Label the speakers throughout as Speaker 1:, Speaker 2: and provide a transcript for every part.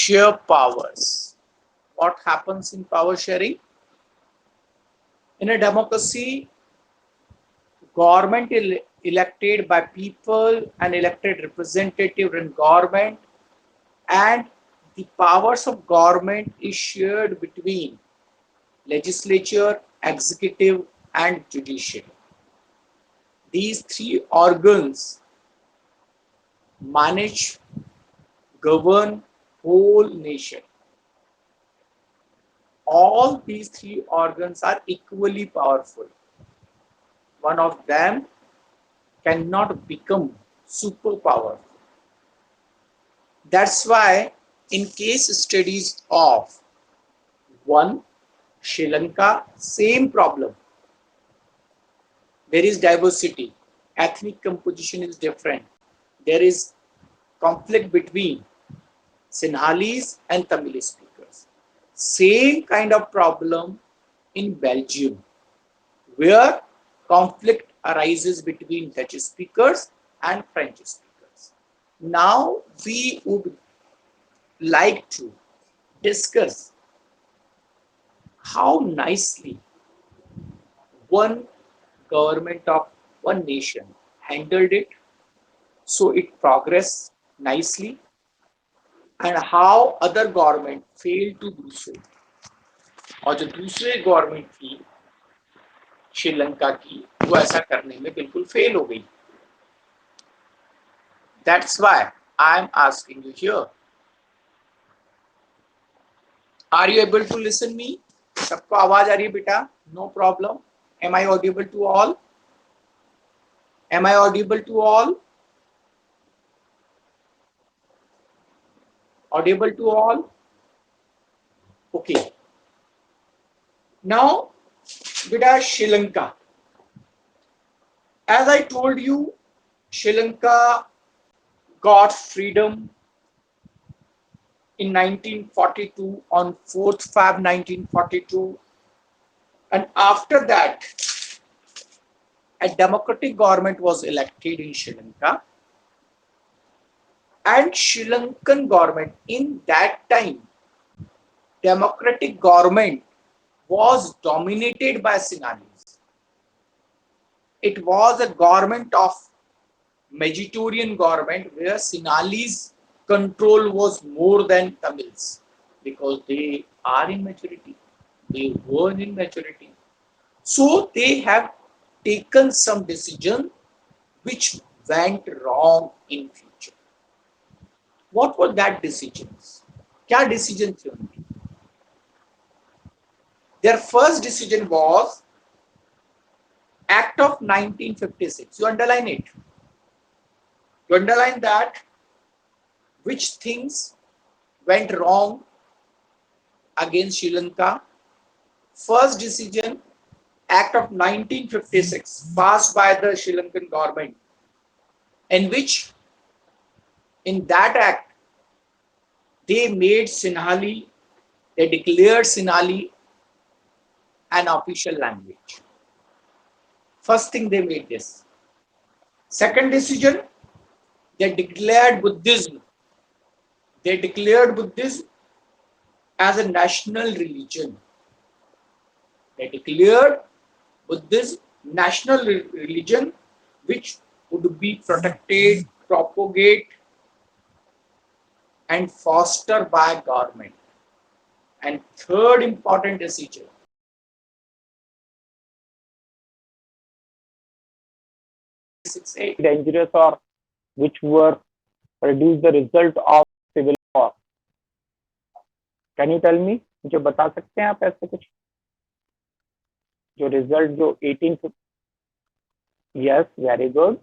Speaker 1: share powers. What happens in power sharing? In a democracy, government is elected by people and elected representative in government, and the powers of government is shared between legislature, executive, and judiciary. These three organs manage, govern whole nation. All these three organs are equally powerful. One of them cannot become super powerful. That's why in case studies of one Sri Lanka, same problem. There is diversity, ethnic composition is different. There is conflict between Sinhalese and Tamil speakers. Same kind of problem in Belgium, where conflict arises between Dutch speakers and French speakers. Now we would like to discuss how nicely one government of one nation handled it so it progressed nicely, and how other government failed to do so, और जो दूसरे government थी श्रीलंका की वो ऐसा करने में बिल्कुल फेल हो गई. That's why I am asking you here. Are you able to listen me? सबको आवाज आ रही है बेटा? No problem. Am I audible to all? Am I audible to all? Audible to all? Okay. Now, beta Sri Lanka. As I told you, Sri Lanka got freedom in 1942 on 4th Feb 1942, and after that a democratic government was elected in Sri Lanka, and Sri Lankan government in that time, democratic government was dominated by Sinhalese. It was a government of Majoritan government where Sinhalese control was more than Tamils, because they are in majority, they were in majority. So they have taken some decision which went wrong in future. What were that decisions? क्या decision थे उनकी? Their first decision was Act of 1956. You underline it. You underline that. Which things went wrong against Sri Lanka? First decision, Act of 1956, passed by the Sri Lankan government, in which, in that act, they made Sinhali, they declared Sinhali an official language. First thing they made this. Second decision, they declared Buddhism. They declared Buddhism as a national religion. They declared Buddhism national religion, which would be protected, propagate, and fostered by government. And third important decision,
Speaker 2: dangerous or which were produce the result of civil war. Can you tell me? मुझे बता सकते हैं आप ऐसे कुछ जो result जो 18? Yes, very good.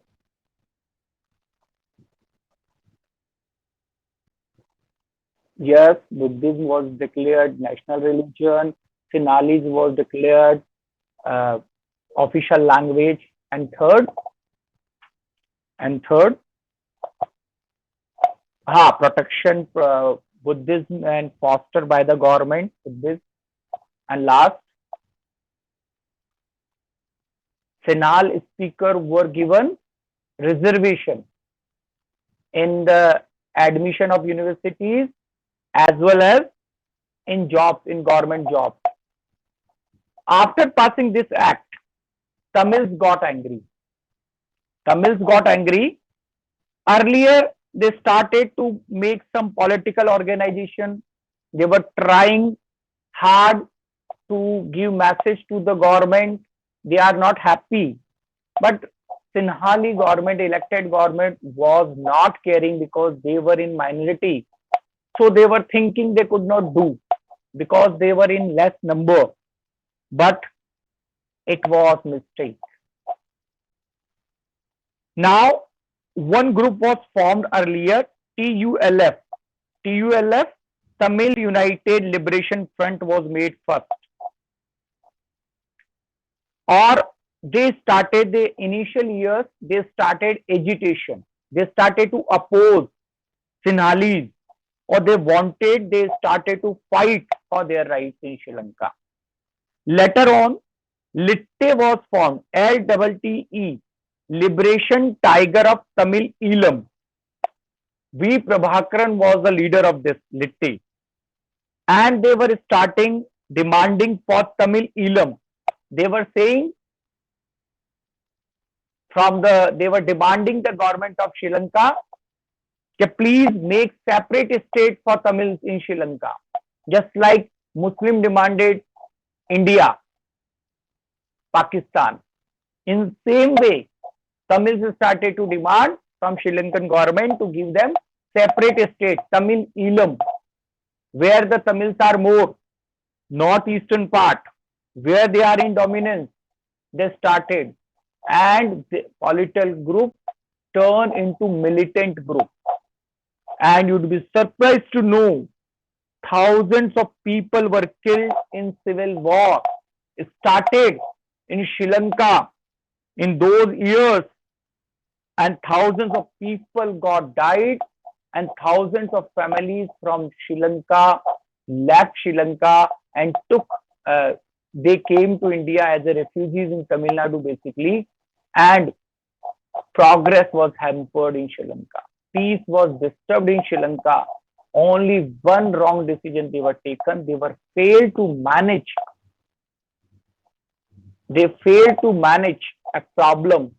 Speaker 2: Yes, Buddhism was declared national religion. Sinhalese was declared official language. And third, protection Buddhism and fostered by the government. Buddhism. And last, Sinhal speaker were given reservation in the admission of universities as well as in jobs, in government jobs. After passing this act, Tamils got angry. Tamils got angry. Earlier, they started to make some political organization. They were trying hard to give message to the government. They are not happy. But Sinhali government, elected government, was not caring because they were in minority. So they were thinking they could not do because they were in less number. But it was mistake. Now, one group was formed earlier, TULF. TULF, Tamil United Liberation Front, was made first. Or they started the initial years, they started agitation. They started to oppose Sinhalese, or they started to fight for their rights in Sri Lanka. Later on, Litte was formed, LTTE, Liberation Tiger of Tamil Eelam. V. Prabhakaran was the leader of this Litte. And they were starting demanding for Tamil Eelam. They were saying they were demanding the government of Sri Lanka to please make separate state for Tamils in Sri Lanka. Just like Muslim demanded India, Pakistan. In same way, Tamils started to demand from Sri Lankan government to give them separate state, Tamil Eelam, where the Tamils are more, northeastern part, where they are in dominance. They started, and the political group turned into militant group. And you'd be surprised to know thousands of people were killed in civil war. It started in Sri Lanka in those years, and thousands of people got died, and thousands of families from Sri Lanka left Sri Lanka and they came to India as a refugees in Tamil Nadu basically, and progress was hampered in Sri Lanka. Peace was disturbed in Sri Lanka. Only one wrong decision they were taken. They were failed to manage. They failed to manage a problem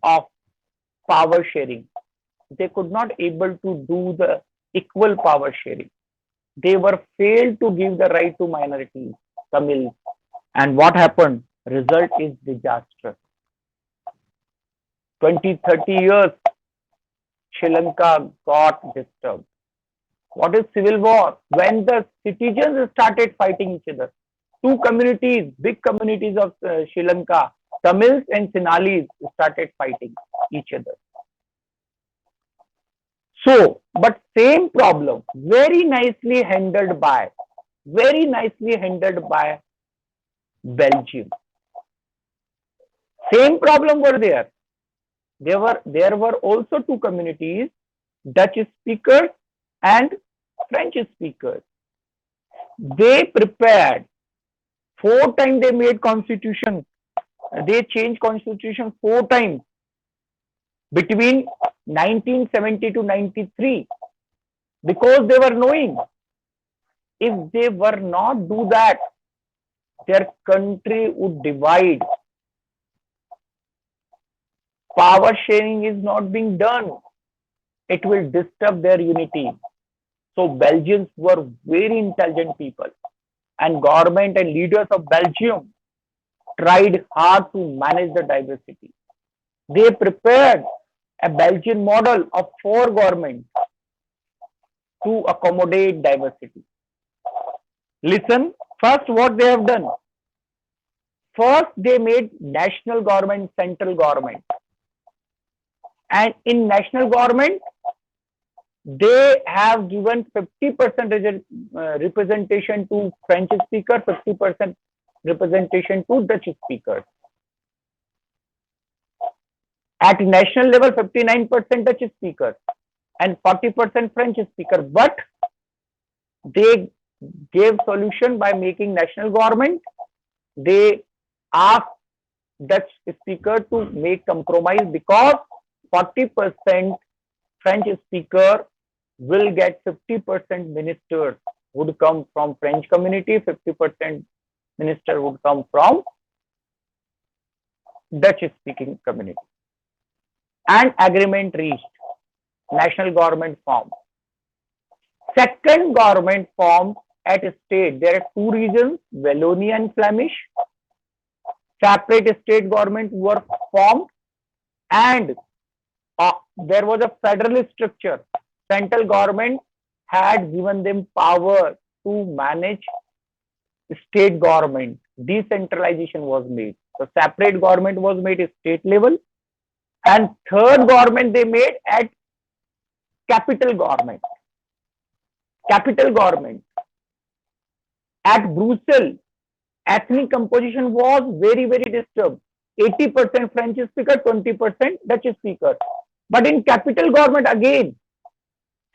Speaker 2: of power sharing. They could not able to do the equal power sharing. They were failed to give the right to minorities, Tamils. And what happened? Result is disaster. 20, 30 years, Sri Lanka got disturbed. What is civil war? When the citizens started fighting each other. Two communities, big communities of Sri Lanka, Tamils and Sinhalese, started fighting each other. So, but same problem, very nicely handled by Belgium. Same problem were there. There were also two communities, Dutch speakers and French speakers. They prepared 4 times. They made constitution. They changed constitution 4 times between 1970 to 93, because they were knowing if they were not do that, their country would divide. Power sharing is not being done. It will disturb their unity. So Belgians were very intelligent people, and government and leaders of Belgium tried hard to manage the diversity. They prepared a Belgian model of 4 governments to accommodate diversity. Listen, first what they have done. First, they made national government, central government. And in national government, they have given 50% representation to French speakers, 50% representation to Dutch speakers. At national level, 59% Dutch speakers and 40% French speakers. But they gave solution by making national government. They asked Dutch speaker to make compromise, because 40% French speaker will get 50% ministers would come from French community, 50% minister would come from Dutch speaking community. And agreement reached. National government formed. Second government formed at state. There are two regions, Wallonia and Flemish. Separate state government were formed, and there was a federal structure. Central government had given them power to manage state government. Decentralization was made. So separate government was made at state level, and third government they made at capital government. Capital government. At Brussels, ethnic composition was very, very disturbed. 80% French speaker, 20% Dutch speaker. But in capital government, again,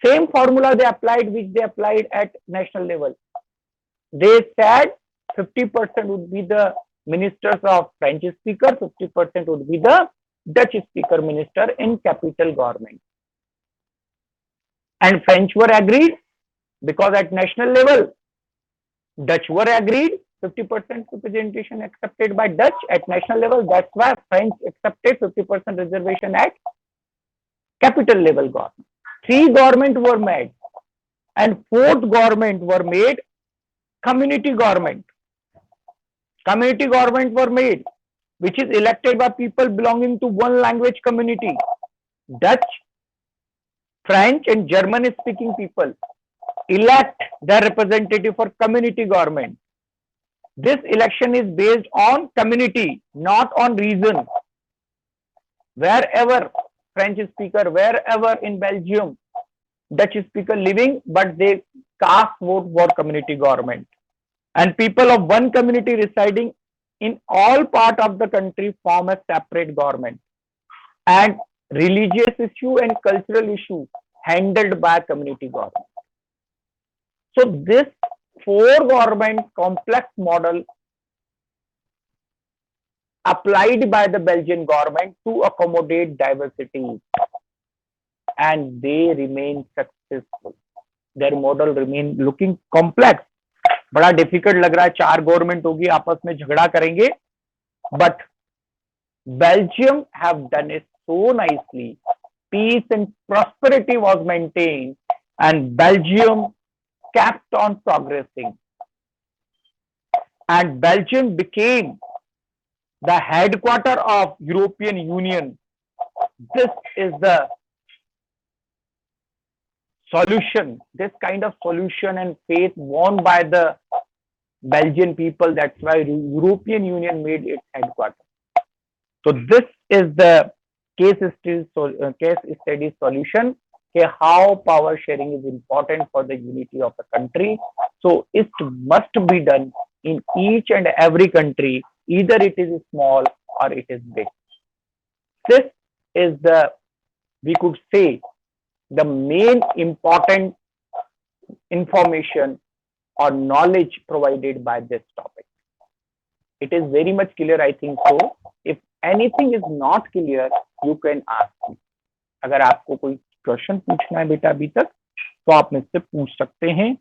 Speaker 2: same formula they applied, which they applied at national level. They said 50% would be the ministers of French speaker, 50% would be the Dutch speaker minister in capital government. And French were agreed because at national level, Dutch were agreed, 50% representation accepted by Dutch at national level. That's why French accepted 50% reservation at capital level government. Three government were made, and fourth government were made community government. Community government were made, which is elected by people belonging to one language community. Dutch, French, and German speaking people elect their representative for community government. This election is based on community, not on region. Wherever French speaker, wherever in Belgium, Dutch speaker living, but they cast vote for community government. And people of one community residing in all part of the country form a separate government. And religious issue and cultural issue handled by community government. So this four government complex model applied by the Belgian government to accommodate diversity, and they remain successful. Their model remain looking complex. बड़ा difficult लग रहा है, चार government होगी, आपस में झगड़ा करेंगे, but Belgium have done it so nicely. Peace and prosperity was maintained, and Belgium kept on progressing. And Belgium became the headquarter of European Union. This is the solution, this kind of solution and faith won by the Belgian people. That's why European Union made its headquarters. So this is the case study solution. How power sharing is important for the unity of the country. So it must be done in each and every country, either it is small or it is big. This is the, we could say, the main important information or knowledge provided by this topic. It is very much clear, I think so. If anything is not clear, you can ask me. अगर आपको कोई question पूछना है बेटा अभी तक, तो आप मुझसे पूछ सकते हैं.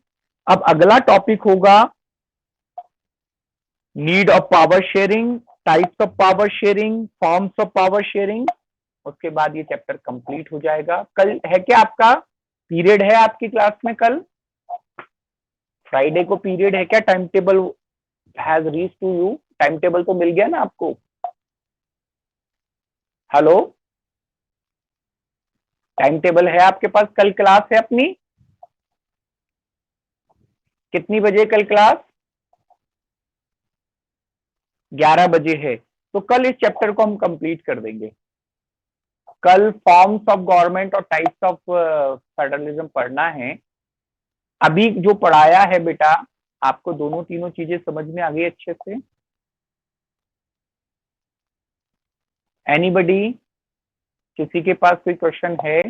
Speaker 2: अब अगला टॉपिक होगा need of power sharing, types of power sharing, forms of power sharing. उसके बाद ये चैप्टर कंप्लीट हो जाएगा. कल है क्या आपका पीरियड है आपकी क्लास में? कल फ्राइडे को पीरियड है क्या? Time table has reach to you? Time table तो मिल गया ना आपको? हेलो, टाइम टेबल है आपके पास? कल क्लास है अपनी? कितनी बजे कल क्लास? 11 बजे है. तो कल इस चैप्टर को हम कंप्लीट कर देंगे. कल फॉर्म्स ऑफ गवर्नमेंट और टाइप्स ऑफ फेडरलिज्म पढ़ना है. अभी जो पढ़ाया है बेटा, आपको दोनों तीनों चीजें समझ में आ गई अच्छे से? एनीबडी, किसी के पास कोई क्वेश्चन है?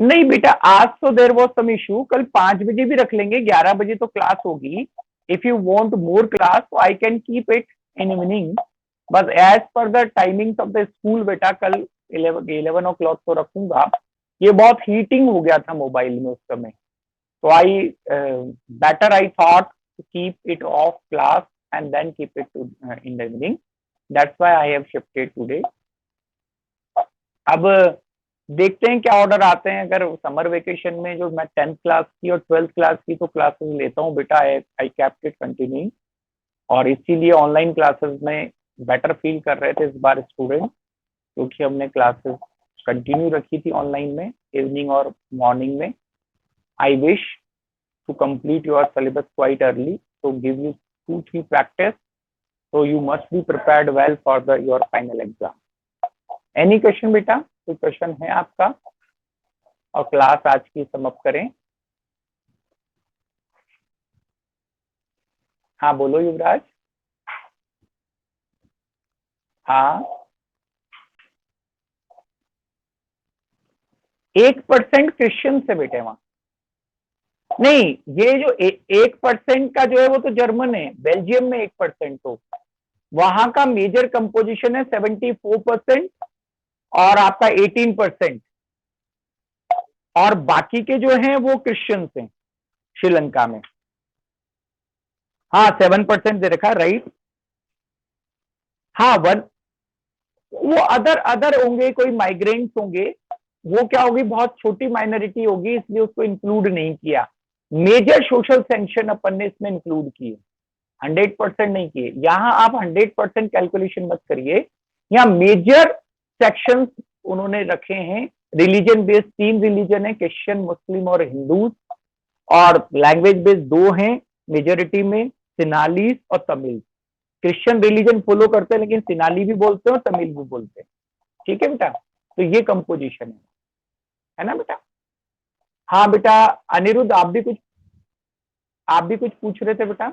Speaker 2: नहीं बेटा, आज तो देर वॉज सम इशू. कल 5 बजे भी रख लेंगे, 11 बजे तो क्लास होगी. If you want more class, so I can keep it in evening. बस as per the timings of the school बेटा कल 11 o'clock तो रखूंगा। ये बहुत हीटिंग हो गया था मोबाइल में उस समय, तो I better I thought to keep it of class and then keep it in the evening, that's why I have shifted today. अब देखते हैं क्या ऑर्डर आते हैं। अगर समर वेकेशन में जो मैं 10th क्लास की और 12th क्लास की तो क्लासेस लेता हूँ बेटा, आई केप्ट इट कंटिन्यू, और इसीलिए ऑनलाइन क्लासेस में बेटर फील कर रहे थे इस बार स्टूडेंट, क्योंकि हमने क्लासेस कंटिन्यू रखी थी ऑनलाइन में इवनिंग और मॉर्निंग में। I wish to complete your syllabus quite early, तो give you 2-3 practice, so you must be prepared well for your final exam. Any question बेटा? कोई क्वेश्चन है आपका? और क्लास आज की समाप्त करें। हाँ बोलो युवराज। हाँ 1% क्रिश्चियन से बेटे वहां नहीं, ये जो 1% का जो है वो तो जर्मन है, बेल्जियम में 1%, तो वहां का मेजर कंपोजिशन है 74% और आपका 18%, और बाकी के जो हैं वो क्रिश्चियंस हैं श्रीलंका में। हाँ 7% दे रखा, राइट। हाँ वो अदर होंगे, कोई माइग्रेंट्स होंगे, वो क्या होगी, बहुत छोटी माइनॉरिटी होगी, इसलिए उसको इंक्लूड नहीं किया। मेजर सोशल सैंक्शन अपन ने इसमें इंक्लूड किए, 100% नहीं किए। यहाँ आप 100% कैलकुलेशन मत करिए, यहाँ मेजर सेक्शंस उन्होंने रखे हैं। रिलीजन बेस्ड 3 रिलीजन है, क्रिश्चियन, मुस्लिम और हिंदू, और लैंग्वेज बेस्ड 2 हैं मेजोरिटी में, सिन्हालीज और तमिल। क्रिश्चियन रिलीजन फॉलो करते हैं लेकिन सिन्हाली भी बोलते हैं और तमिल भी बोलते हैं, ठीक है बेटा। तो ये कंपोजिशन है ना बेटा। हाँ बेटा अनिरुद्ध, आप भी कुछ पूछ रहे थे बेटा।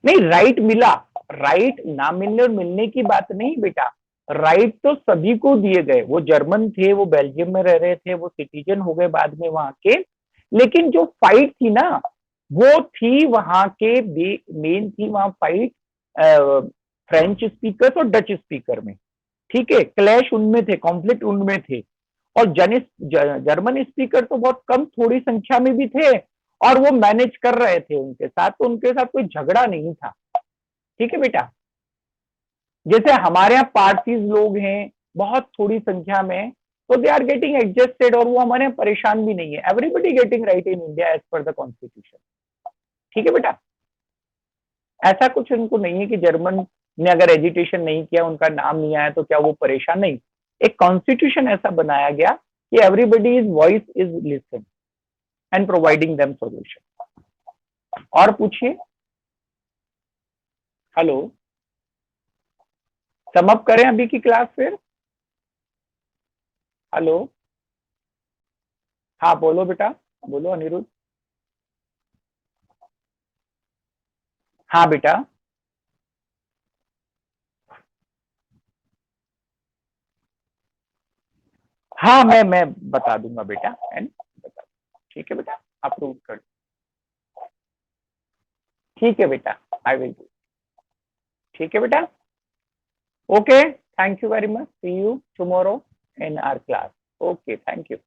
Speaker 2: नहीं राइट मिला, राइट ना मिलने और मिलने की बात नहीं बेटा, राइट तो सभी को दिए गए। वो जर्मन थे, वो बेल्जियम में रह रहे थे, वो सिटीजन हो गए बाद में वहां के, लेकिन जो फाइट थी ना वो थी वहां के, मेन थी वहां फाइट फ्रेंच स्पीकर और डच स्पीकर में, ठीक है। क्लैश उनमें थे, कॉन्फ्लिक्ट उनमें थे, और जर्मन स्पीकर तो बहुत कम थोड़ी संख्या में भी थे और वो मैनेज कर रहे थे उनके साथ, तो उनके साथ कोई झगड़ा नहीं था, ठीक है बेटा। जैसे हमारे यहाँ पारसीज लोग हैं बहुत थोड़ी संख्या में, तो दे आर गेटिंग एडजस्टेड, और वो हमारे यहाँ परेशान भी नहीं है। Everybody getting right in India as per the constitution, ठीक है बेटा। ऐसा कुछ उनको नहीं है कि जर्मन ने अगर एजिटेशन नहीं किया, उनका नाम नहीं आया तो क्या वो परेशान, नहीं। एक कॉन्स्टिट्यूशन ऐसा बनाया गया कि everybody is voice is listen and providing them solution. और पूछिए। हेलो, समाप्त करें अभी की क्लास फिर। हेलो, हाँ बोलो बेटा, बोलो अनिरुद्ध। हाँ बेटा, हाँ मैं बता दूंगा बेटा, है ना, बता, ठीक है बेटा, अप्रूव कर, ठीक है बेटा, आई विल डू, ठीक है बेटा। Okay, thank you very much, see you tomorrow in our class. Okay, thank you.